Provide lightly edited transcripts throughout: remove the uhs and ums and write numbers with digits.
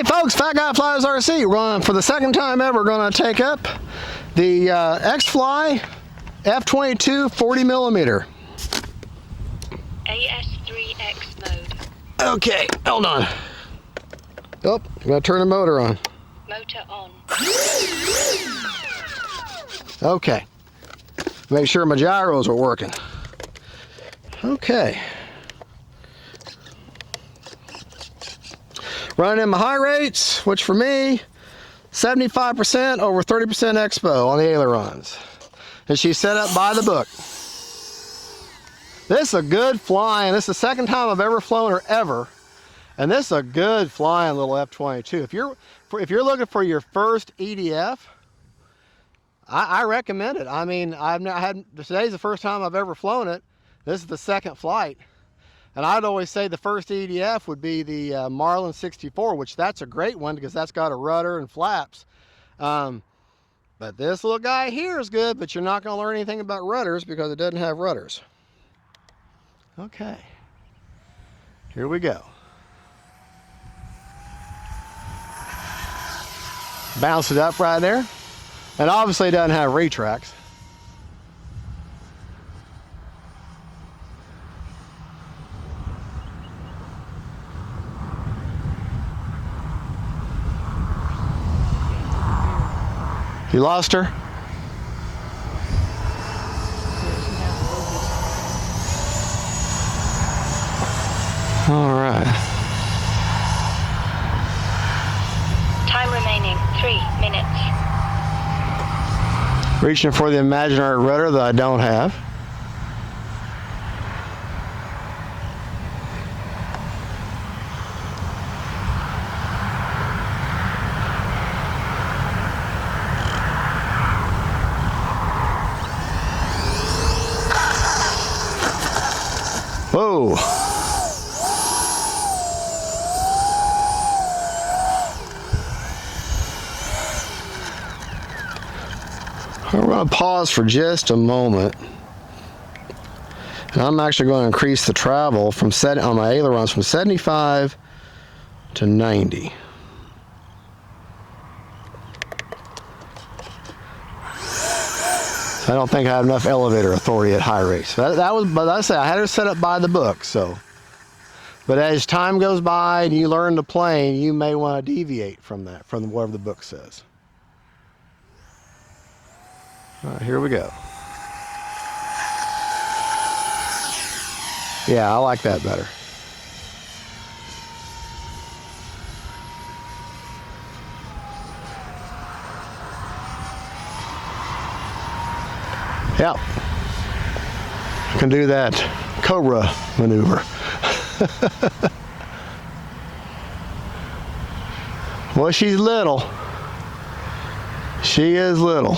Hey folks, Fat Guy Flies RC. We're for the second time ever going to take up the X-Fly F22 40mm. AS3X mode. Okay, hold on. Oh, I'm going to turn the motor on. Motor on. Okay. Make sure my gyros are working. Okay. Running in my high rates, which for me, 75% over 30% expo on the ailerons. And she's set up by the book. This is a good flying, this is the second time I've ever flown her ever. And this is a good flying little F22. If you're looking for your first EDF, I recommend it. I mean, today's the first time I've ever flown it. This is the second flight. And I'd always say the first EDF would be the Marlin 64, which that's a great one because that's got a rudder and flaps. But this little guy here is good, but you're not going to learn anything about rudders because it doesn't have rudders. Okay, here we go. Bounce it up right there. And obviously it doesn't have retracts. You lost her? All right. Time remaining 3 minutes. Reaching for the imaginary rudder that I don't have. Whoa. We're going to pause for just a moment. And I'm actually going to increase the travel on my ailerons from 75 to 90. I don't think I have enough elevator authority at high rates. But I say I had her set up by the book. So, but as time goes by and you learn to plane, you may want to deviate from that, from whatever the book says. All right, here we go. Yeah, I like that better. Yep. Can do that Cobra maneuver. Well, she's little. She is little.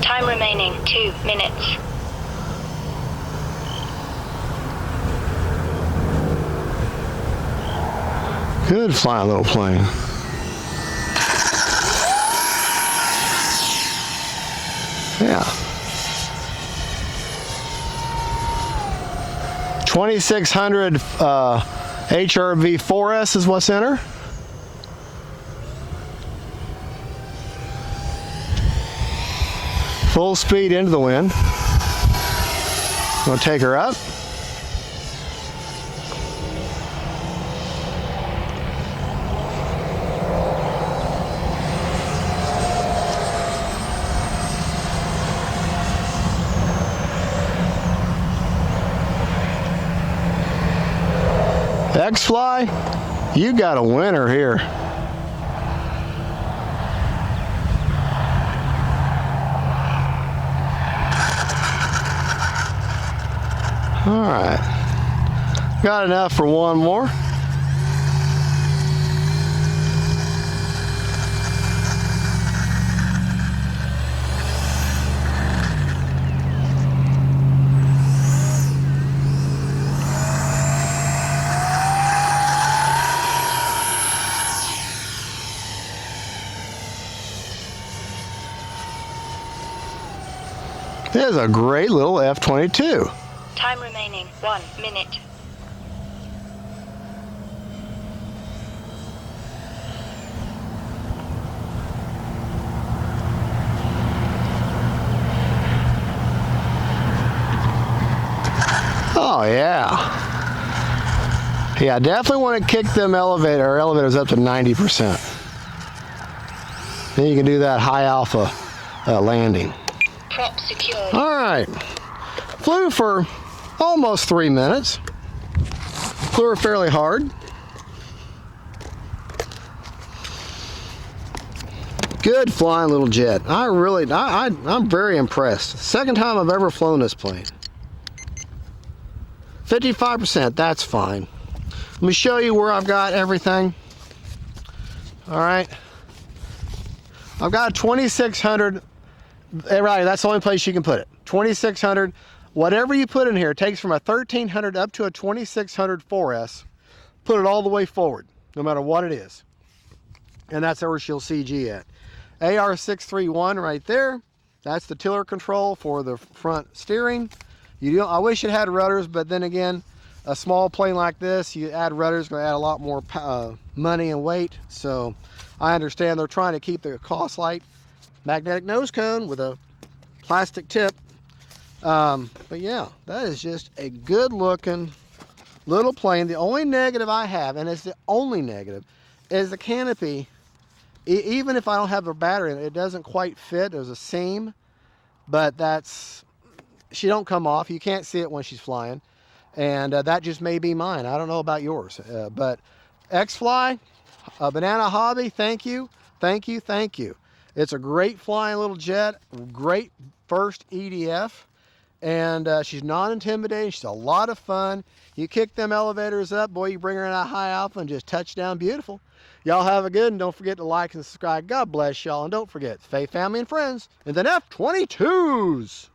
Time remaining 2 minutes. Good flying little plane. Yeah. 2600 HRV4S is what's in her. Full speed into the wind. I'm going to take her up. X-Fly, you got a winner here. All right, got enough for one more. There's a great little F-22. Time remaining 1 minute. Oh yeah. Yeah, I definitely want to kick them elevators up to 90%. Then you can do that high alpha landing. Prop secured. All right. Flew for almost 3 minutes. Flew her fairly hard. Good flying little jet. I'm very impressed. Second time I've ever flown this plane. 55%, that's fine. Let me show you where I've got everything. All right. I've got a 2600. Right, that's the only place you can put it. 2600. Whatever you put in here, it takes from a 1300 up to a 2600 4S. Put it all the way forward, no matter what it is. And that's where she'll CG at. AR631 right there. That's the tiller control for the front steering. I wish it had rudders, but then again, a small plane like this, you add rudders, going to add a lot more money and weight. So I understand they're trying to keep the cost light. Magnetic nose cone with a plastic tip. But yeah, that is just a good looking little plane. The only negative I have, and it's the only negative, is the canopy. Even if I don't have a battery in it, it doesn't quite fit. There's a seam, but she don't come off. You can't see it when she's flying. And that just may be mine. I don't know about yours. But X-Fly, Banana Hobby, thank you, thank you, thank you. It's a great flying little jet, great first EDF, and she's non-intimidating. She's a lot of fun. You kick them elevators up, boy, you bring her in a high alpha and just touch down beautiful. Y'all have a good, and don't forget to like and subscribe. God bless y'all, and don't forget, faith, family, and friends, and then F-22s.